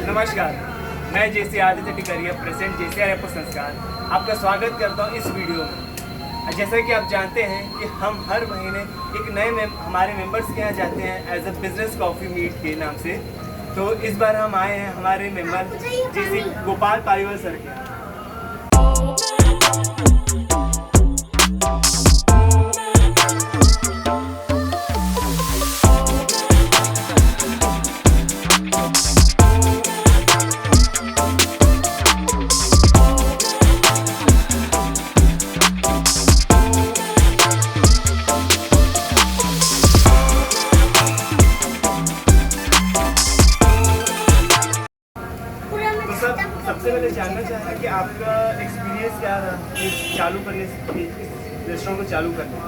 नमस्कार, मैं जेसी आदित्य टिकरिया, प्रेसिडेंट जेसीआर एप्पो संस्कार, आपका स्वागत करता हूं इस वीडियो में। जैसा कि आप जानते हैं कि हम हर महीने एक नए हमारे मेंबर्स के यहाँ जाते हैं as a business coffee meet के नाम से। तो इस बार हम आए हैं हमारे मेंबर जेसी गोपाल पालीवाल सर के। सबसे पहले जानना चाह कि आपका एक्सपीरियंस क्या रहा इस चालू करने से, इस रेस्टोरेंट को चालू करने में?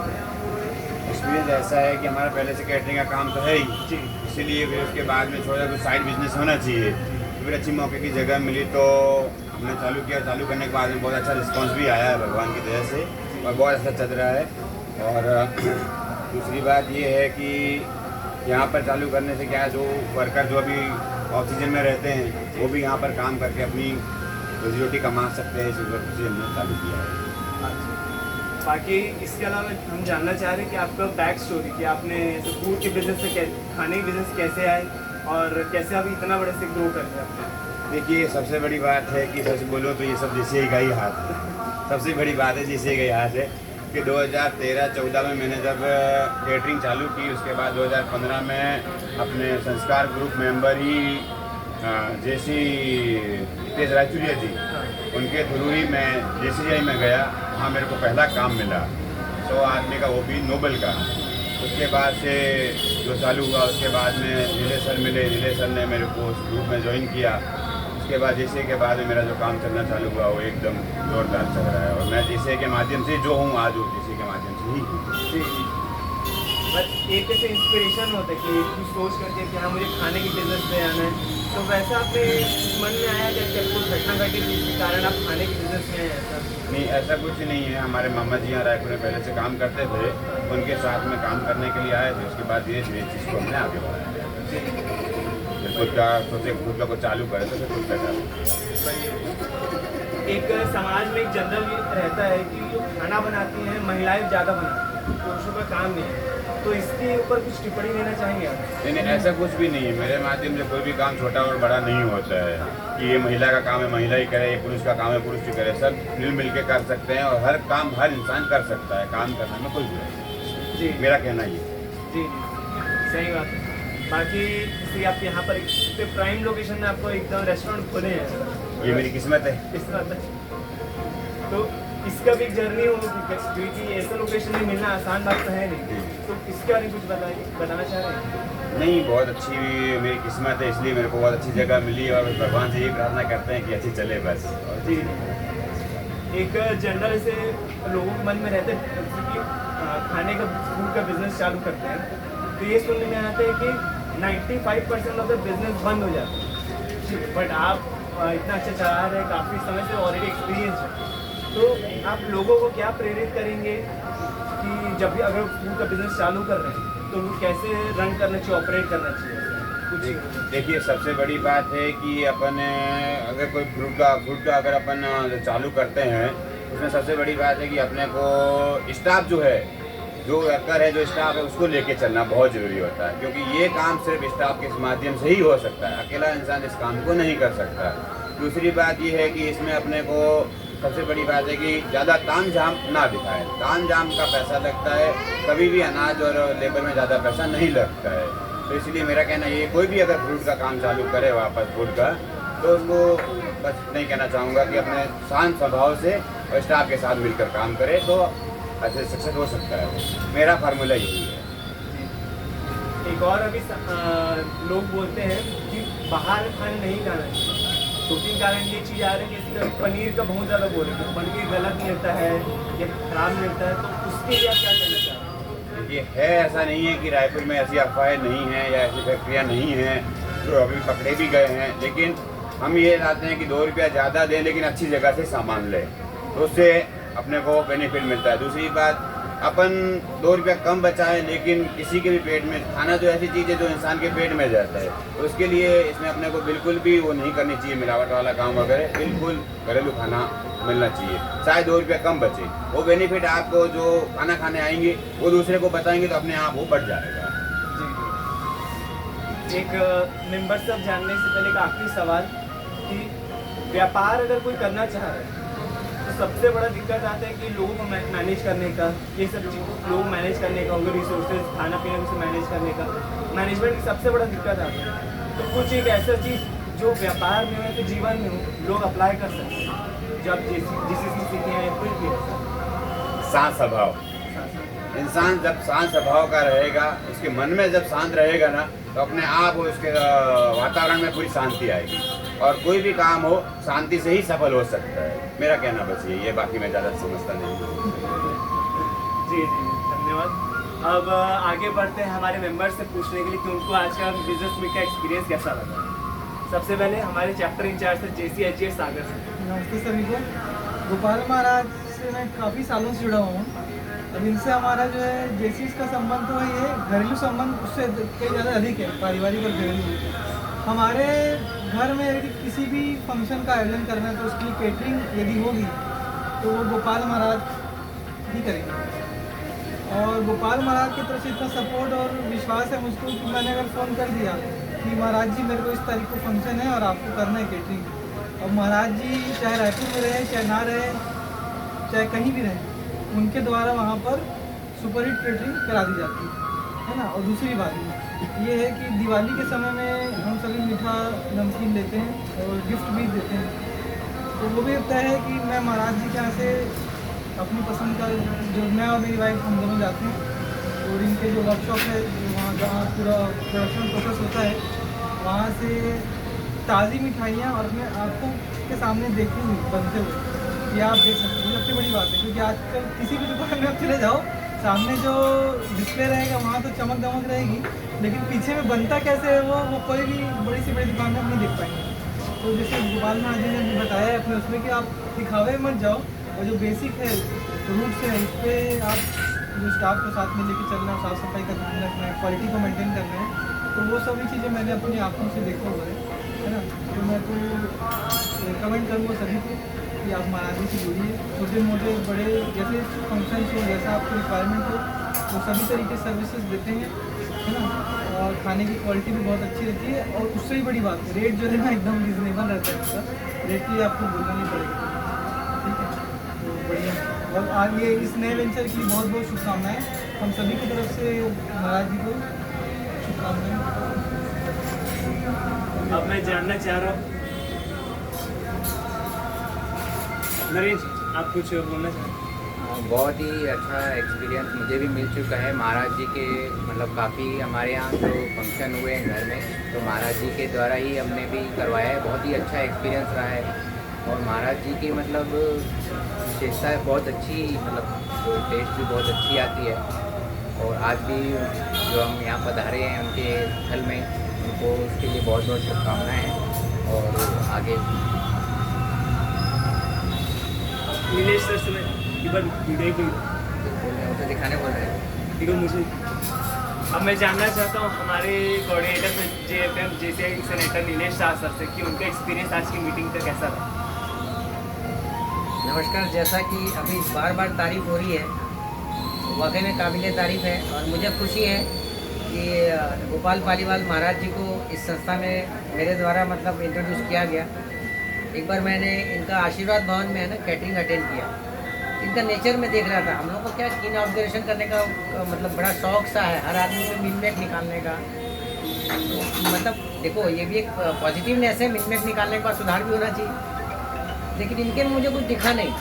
एक्सपीरियंस ऐसा है कि हमारा पहले से कैटरिंग का काम तो है ही जी, इसीलिए फिर उसके बाद में थोड़ा कुछ साइड बिजनेस होना चाहिए। फिर अच्छी मौके की जगह मिली तो हमने चालू किया। चालू करने के बाद में बहुत अच्छा रिस्पांस भी आया है भगवान की दया से, और बहुत अच्छा चल रहा है। और दूसरी बात ये है कि यहाँ पर चालू करने से क्या है, जो वर्कर जो अभी ऑक्सीजन में रहते हैं वो भी यहाँ पर काम करके अपनी रोजी रोटी कमा सकते हैं। इस वजह से हमने चालू किया है। बाकी इसके अलावा हम जानना चाह रहे हैं कि आपका बैक स्टोरी, कि आपने फूड के बिजनेस से खाने के बिजनेस कैसे आए और कैसे अभी इतना बड़े से ग्रो कर रहे हैं? देखिए, सबसे बड़ी बात है कि सच बोलो तो ये सब जैसे ही गई हाथ है। सबसे बड़ी बात है जैसे ही गई हाथ है कि 2013-14 में मैंने जब कैटरिंग चालू की, उसके बाद 2015 में अपने संस्कार ग्रुप मेंबर ही जैसी तेज रायचुरिया जी, उनके थ्रू ही मैं JCI में गया। वहाँ मेरे को पहला काम मिला 100 आदमी का, वो भी नोबल का। उसके बाद से जो चालू हुआ, उसके बाद में नीले सर मिले, नीले सर ने मेरे को उस ग्रुप में ज्वाइन किया। उसके बाद JCI के बाद में मेरा जो काम चलना चालू हुआ वो एकदम जोरदार चल रहा है। और मैं JCI के माध्यम से जो हूँ आज, वो JCI के माध्यम से ही हूँ। बस एक ऐसे इंस्पिरेशन होता है कि कुछ सोच करके कि हाँ मुझे खाने के बिजनेस में आना है, तो वैसा आपने मन में आया कि कुछ घटना घटी जिसके कारण आप खाने के बिजनेस में आए? ऐसा नहीं, ऐसा कुछ नहीं है। हमारे मामा जी यहाँ रायपुर में पहले से काम करते थे, उनके साथ में काम करने के लिए आए थे। उसके बाद ये चीज़ को हमने आगे बढ़ाया। खुद का सोचे, खुद का को चालू करें तो फिर खुद का चालू। एक समाज में एक जनरल रहता है कि जो खाना बनाती हैं महिलाएं ज़्यादा बनाती हैं, पुरुषों का काम नहीं है, तो इसके ऊपर कुछ टिप्पणी देना चाहेंगे आप? नहीं, ऐसा कुछ भी नहीं है। मेरे माध्यम से कोई भी काम छोटा और बड़ा नहीं होता है कि ये महिला का काम है महिला ही करे, ये पुरुष का काम है पुरुष ही करे। सब मिल के कर सकते हैं और हर काम हर इंसान कर सकता है। काम करने में कोई बुराई नहीं जी, मेरा कहना ये जी। सही बात है। बाकी जैसे आप यहाँ पर प्राइम लोकेशन में आपको एकदम रेस्टोरेंट खोले हैं, ये मेरी किस्मत है। किस्मत है। तो इसका भी एक जर्नी होगी, क्योंकि ऐसा लोकेशन में मिलना आसान बात तो है नहीं। तो इसके बारे में कुछ बताना चाह रहे हैं? नहीं, बहुत अच्छी मेरी किस्मत है, इसलिए मेरे को बहुत अच्छी जगह मिली और भगवान से यही प्रार्थना करते हैं कि अच्छी चले बस। जी, एक जनरल से लोगों के मन में रहते हैं कि खाने का फूड का बिजनेस चालू करते हैं तो ये सुनने में आता है कि 95% ऑफ द बिजनेस बंद हो जाता है। बट आप इतना अच्छा चला रहे हैं, काफ़ी समय से ऑलरेडी एक्सपीरियंस है, तो आप लोगों को क्या प्रेरित करेंगे कि जब भी अगर फूड का बिजनेस चालू कर रहे हैं तो वो कैसे रन करना चाहिए, ऑपरेट करना चाहिए? कुछ देखिए, सबसे बड़ी बात है कि अपन अगर कोई फ्रूट का अगर अपन चालू करते हैं, उसमें सबसे बड़ी बात है कि अपने को स्टाफ जो है, जो वर्कर है, जो स्टाफ है, उसको लेके चलना बहुत ज़रूरी होता है। क्योंकि ये काम सिर्फ स्टाफ के माध्यम से ही हो सकता है, अकेला इंसान इस काम को नहीं कर सकता। दूसरी बात ये है कि इसमें अपने को सबसे बड़ी बात है कि ज़्यादा ताम झाम ना दिखाए। ताम झाम का पैसा लगता है, कभी भी अनाज और लेबर में ज़्यादा पैसा नहीं लगता है। तो इसलिए मेरा कहना ये, कोई भी अगर फ्रूट का काम चालू करे वापस फूड का, तो उसको बस नहीं कहना चाहूँगा कि अपने शांत स्वभाव से और स्टाफ के साथ मिलकर काम करे तो अच्छे सक्सेस हो सकता है। मेरा फार्मूला यही है। एक और अभी लोग बोलते हैं कि बाहर खाना नहीं खाना चाहिए, क्योंकि कारण ये चीज़ आ रही है कि पनीर का बहुत ज़्यादा बोल रहे हैं, पनीर गलत मिलता है या खराब मिलता है, तो उसके लिए आप क्या कहना चाहते हैं? ये है, ऐसा नहीं है कि रायपुर में ऐसी अफवाहें नहीं हैं या ऐसी फैक्ट्रियाँ नहीं हैं जो अभी पकड़े भी गए हैं। लेकिन हम ये चाहते हैं कि 2 रुपया ज़्यादा दें लेकिन अच्छी जगह से सामान लें, तो उससे अपने को बेनिफिट मिलता है। दूसरी बात, अपन 2 रुपया कम बचाए, लेकिन किसी के भी पेट में खाना तो ऐसी चीज़ है जो इंसान के पेट में जाता है, तो उसके लिए इसमें अपने को बिल्कुल भी वो नहीं करनी चाहिए मिलावट वाला काम वगैरह, बिल्कुल घरेलू खाना मिलना चाहिए, चाहे 2 रुपया कम बचे। वो बेनिफिट आपको जो खाना खाने आएंगे वो दूसरे को बताएंगे तो अपने आप वो बढ़ जाएगा। जी। एक मेंबर सब जानने से पहले एक आखिरी सवाल कि व्यापार अगर कोई करना चाह रहा है तो सबसे बड़ा दिक्कत आता है कि लोगों को मैनेज करने का, ये सब चीज़ लोग मैनेज करने का, उनके रिसोर्सेज खाना पीने से मैनेज करने का, मैनेजमेंट की सबसे बड़ा दिक्कत आता है। तो कुछ एक ऐसा चीज़ जो व्यापार में हो तो जीवन में हो लोग अप्लाई कर सकते हैं, जो आप जिस चीज़ में सीखे हैं कुछ भी शांत स्वभाव, इंसान जब शांत स्वभाव का रहेगा, उसके मन में जब शांत रहेगा ना, तो अपने आप उसके वातावरण में पूरी शांति आएगी और कोई भी काम हो शांति से ही सफल हो सकता है। मेरा कहना बस यही है, बाकी मैं ज़्यादा समझता नहीं हूँ। जी जी धन्यवाद। अब आगे बढ़ते हैं हमारे मेंबर से पूछने के लिए कि उनको आज का बिजनेस मीट का एक्सपीरियंस कैसा लगा। सबसे पहले हमारे चैप्टर इंचार्ज से JCHGS सागर से। नमस्ते सभी को। गोपाल महाराज से मैं काफ़ी सालों से जुड़ा हुआ हूँ। अब इनसे हमारा जो है जेसीस का संबंध तो ये घरेलू संबंध उससे कई ज़्यादा अधिक है, पारिवारिक और घरेलू। हमारे घर में यदि किसी भी फंक्शन का आयोजन करना है तो उसकी केटरिंग यदि होगी तो वो गोपाल महाराज ही करेंगे। और गोपाल महाराज की तरफ से इतना सपोर्ट और विश्वास है मुझको कि मैंने अगर फ़ोन कर दिया कि महाराज जी मेरे को इस तारीख को फंक्शन है और आपको करना है केटरिंग, और महाराज जी चाहे रायपुर में रहे चाहे ना रहे चाहे कहीं भी रहे, उनके द्वारा वहाँ पर सुपर हिट केटरिंग करा दी जाती है ना। और दूसरी बात ये है कि दिवाली के समय में हम सभी मीठा नमकीन देते हैं और गिफ्ट भी देते हैं, तो वो भी तय है कि मैं महाराज जी के यहाँ से अपनी पसंद का, जो मैं और मेरी वाइफ हम दोनों जाते हैं और इनके जो वर्कशॉप है वहाँ जहाँ पूरा प्रोडक्शन प्रोसेस होता है वहाँ से ताज़ी मिठाइयाँ और अपने आँखों के सामने देखी हुई बनते हुए ये आप देख सकते हो। सबसे बड़ी बात है क्योंकि आजकल किसी भी दुकान में आप चले जाओ, सामने जो डिस्प्ले रहेगा वहाँ तो चमक दमक रहेगी, लेकिन पीछे में बनता कैसे है वो कोई भी बड़ी सी बड़ी दुकान में नहीं देख पाएंगे। तो जैसे गोपाल महाराज जी ने बताया है अपने उसमें कि आप दिखावे मत जाओ और जो बेसिक है रूट्स है इस पर आप जो स्टाफ को साथ में लेके चलना है, साफ़ सफाई का ध्यान रखना है, क्वालिटी को मेंटेन करना है, तो वो सभी चीज़ें मैंने अपनी आँखों से देखा हुआ है ना। तो मैं तो रिकमेंड करूँगा सभी को कि आप महाराज जी से जुड़िए, छोटे मोटे बड़े जैसे फंक्शन हो, जैसा आपको रिक्वायरमेंट हो, वो सभी तरीके सर्विसेज देते हैं है ना। और खाने की क्वालिटी भी बहुत अच्छी रहती है और उससे ही बड़ी बात रेट जो है ना एकदम रिजनेबल रहता है इसका, रेट की आपको बोलना नहीं पड़ेगा, ठीक है। तो बढ़िया, और आगे इस नए वेंचर की बहुत बहुत शुभकामनाएँ हम सभी की तरफ से महाराज जी को शुभकामनाएँ। अब मैं जानना चाह रहा हूँ नरेश, आप कुछ बोलना चाहें? बहुत ही अच्छा एक्सपीरियंस मुझे भी मिल चुका है। महाराज जी के मतलब काफ़ी हमारे यहाँ जो फंक्शन हुए हैं घर में, तो महाराज जी के द्वारा ही हमने भी करवाया है। बहुत ही अच्छा एक्सपीरियंस रहा है और महाराज जी की मतलब विशेषताएँ बहुत अच्छी, मतलब टेस्ट भी बहुत अच्छी आती है। और आज भी जो हम यहाँ पधारे हैं उनके स्थल में, उनको उसके लिए बहुत बहुत शुभकामनाएँ हैं। और आगे नीलेश सर से मैं वीडियो बोल रहे हैं, तो दिखाने बोल रहे हैं। ठीक है मुझे। अब मैं जानना चाहता हूँ हमारे कोऑर्डिनेटर से JFM JCI senator Nilesh Shah sir से कि उनका एक्सपीरियंस आज की मीटिंग का कैसा रहा। नमस्कार। जैसा कि अभी बार बार तारीफ हो रही है, वाकई में काबिल तारीफ है और मुझे खुशी है कि गोपाल पालीवाल महाराज जी को इस संस्था में मेरे द्वारा मतलब इंट्रोड्यूस किया गया। एक बार मैंने इनका आशीर्वाद भवन में है ना कैटरिंग अटेंड किया। इनका नेचर में देख रहा था, हम लोग को क्या कीन ऑब्जर्वेशन करने का मतलब बड़ा शौक सा है, हर आदमी को मिनमेट निकालने का। मतलब देखो ये भी एक पॉजिटिवनेस है, मिनमेट निकालने का सुधार भी होना चाहिए, लेकिन इनके में मुझे कुछ दिखा नहीं।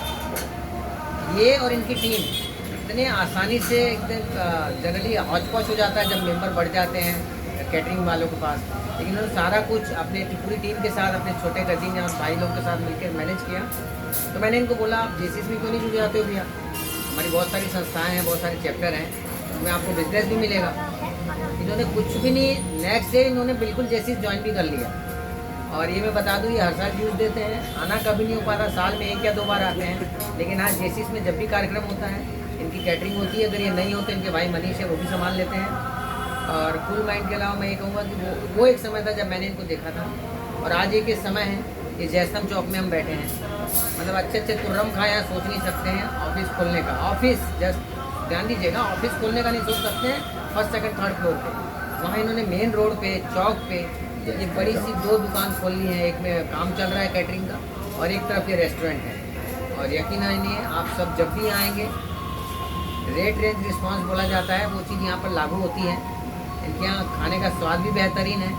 ये और इनकी टीम इतने आसानी से एकदम जनरली हौच पौच हो जाता है जब मेंबर बढ़ जाते हैं कैटरिंग वालों के पास, लेकिन उन्होंने सारा कुछ अपने पूरी टीम के साथ, अपने छोटे कजिन और भाई लोग के साथ मिलकर मैनेज किया। तो मैंने इनको बोला आप JCS में क्यों नहीं जुड़ जाते हो भैया, हमारी बहुत सारी संस्थाएं हैं, बहुत सारे चैप्टर हैं, उसमें आपको बिजनेस भी मिलेगा। इन्होंने कुछ भी नहीं, नेक्स्ट डे इन्होंने बिल्कुल JCS ज्वाइन भी कर लिया। और ये मैं बता दूँ ये हर साल ड्यूज देते हैं, आना कभी नहीं हो पाता, साल में 1 या 2 बार आते हैं, लेकिन आज JCS में जब भी कार्यक्रम होता है इनकी कैटरिंग होती है। अगर ये नहीं हो तो इनके भाई मनीष है, वो भी संभाल लेते हैं। और कूल माइंड के अलावा मैं ये कहूँगा कि वो एक समय था जब मैंने इनको देखा था, और आज एक समय है कि जयस्तंभ चौक में हम बैठे हैं। मतलब अच्छे अच्छे तुर्रम खाया सोच नहीं सकते हैं ऑफिस खोलने का। ऑफिस जस्ट ध्यान दीजिएगा, ऑफिस खोलने का नहीं सोच सकते हैं फर्स्ट सेकंड थर्ड फ्लोर पे। वहाँ इन्होंने मेन रोड पे चौक पे ये बड़ी सी 2 दुकान खोल ली है। एक में काम चल रहा है कैटरिंग का और एक तरफ ये रेस्टोरेंट है। और यकीन नहीं, आप सब जब भी आएंगे, रेट रेंज रिस्पांस बोला जाता है, वो चीज़ यहाँ पर लागू होती है। इनके यहाँ खाने का स्वाद भी बेहतरीन है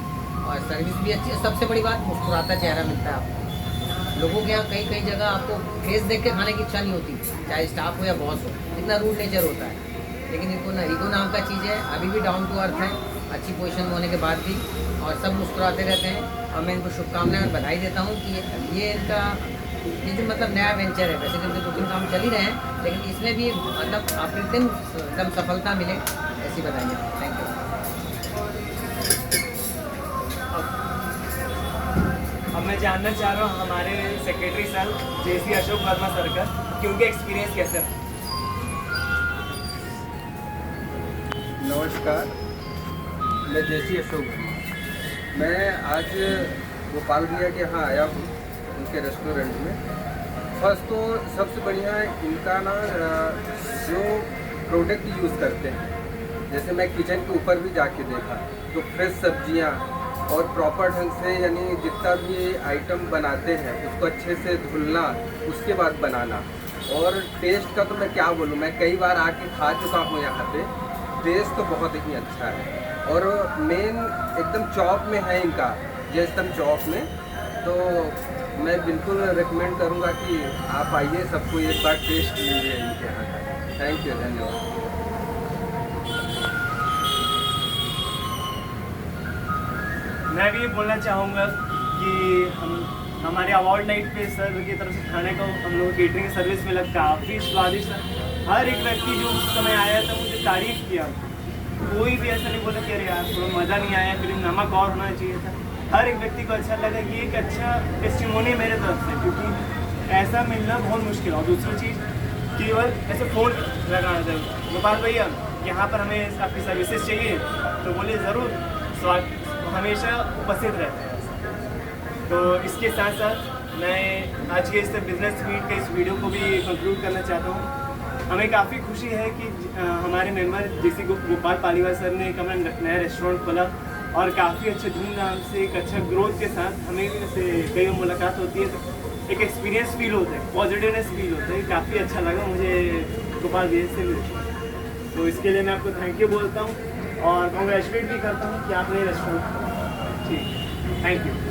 और सर्विस भी अच्छी है। सबसे बड़ी बात, मुस्कुराता चेहरा मिलता है आपको। लोगों के यहाँ कई जगह आपको फेस देख के खाने की इच्छा नहीं होती, चाहे स्टाफ हो या बॉस हो, इतना रूड नेचर होता है। लेकिन इनको ना ईगो नाम का चीज़ है, अभी भी डाउन टू अर्थ है, अच्छी पोजीशन में होने के बाद भी, और सब मुस्कुराते रहते हैं। और मैं इनको शुभकामनाएं और बधाई देता हूँ कि ये इनका ये जो मतलब नया वेंचर है। वैसे तो इनके 2-3 काम चल ही रहे हैं, लेकिन इसमें भी मतलब अप्रतिम एकदम सफलता मिले, ऐसी बधाइयाँ। Thank you. अब मैं जानना चाह रहा हूँ हमारे secretary sir JC Ashok Verma sir का कि उनके एक्सपीरियंस कैसे रहा। नमस्कार, मैं JC अशोक। मैं आज गोपाल भैया के यहाँ आया हूँ, उनके रेस्टोरेंट में। फर्स्ट तो सबसे बढ़िया इनका ना जो प्रोडक्ट यूज़ करते हैं, जैसे मैं किचन के ऊपर भी जाके देखा तो फ्रेश सब्जियाँ और प्रॉपर ढंग से, यानी जितना भी आइटम बनाते हैं उसको अच्छे से धुलना, उसके बाद बनाना। और टेस्ट का तो मैं क्या बोलूँ, मैं कई बार आके खा चुका हूँ यहाँ पे, टेस्ट तो बहुत ही अच्छा है। और मेन एकदम चौक में है इनका, जयस्तंभ चौक में। तो मैं बिल्कुल रिकमेंड करूँगा कि आप आइए, सबको एक बार टेस्ट लीजिए इनके यहाँ का। थैंक यू, धन्यवाद। मैं भी ये बोलना चाहूँगा कि हमारे अवार्ड नाइट पे सर की तरफ से खाने को हम लोग केटरिंग सर्विस मिला, काफ़ी स्वादिष्ट। हर एक व्यक्ति जो उस समय आया था मुझे तारीफ़ किया, कोई भी ऐसा नहीं बोला कि अरे यार थोड़ा मज़ा नहीं आया, फिर नमक और होना चाहिए था। हर एक व्यक्ति को अच्छा लगा। ये एक अच्छा टेस्टिमोनी मेरे तरफ से, क्योंकि ऐसा मिलना बहुत मुश्किल है। और दूसरी चीज़, केवल ऐसे फ़ोन लगाना था, गोपाल भैया यहाँ पर हमें आपकी सर्विसेज चाहिए, तो बोले ज़रूर, स्वागत हमेशा उपस्थित रहते हैं। तो इसके साथ साथ मैं आज के इस बिजनेस मीट के इस वीडियो को भी कंक्लूड करना चाहता हूँ। हमें काफ़ी खुशी है कि हमारे मेंबर जैसे गोपाल पालीवाल सर ने एक हमारा नया रेस्टोरेंट खोला और काफ़ी अच्छे धूमधाम से एक अच्छा ग्रोथ के साथ हमें से कई मुलाकात होती है, तो एक एक्सपीरियंस फील होता है, पॉजिटिवनेस फील होता है। काफ़ी अच्छा लगा मुझे गोपाल जी से मिलकर। तो इसके लिए मैं आपको थैंक यू बोलता हूँ और कॉन्ग्रेचुलेट भी करता हूँ कि आपने रेस्टोरेंट खोला। ठीक, थैंक यू।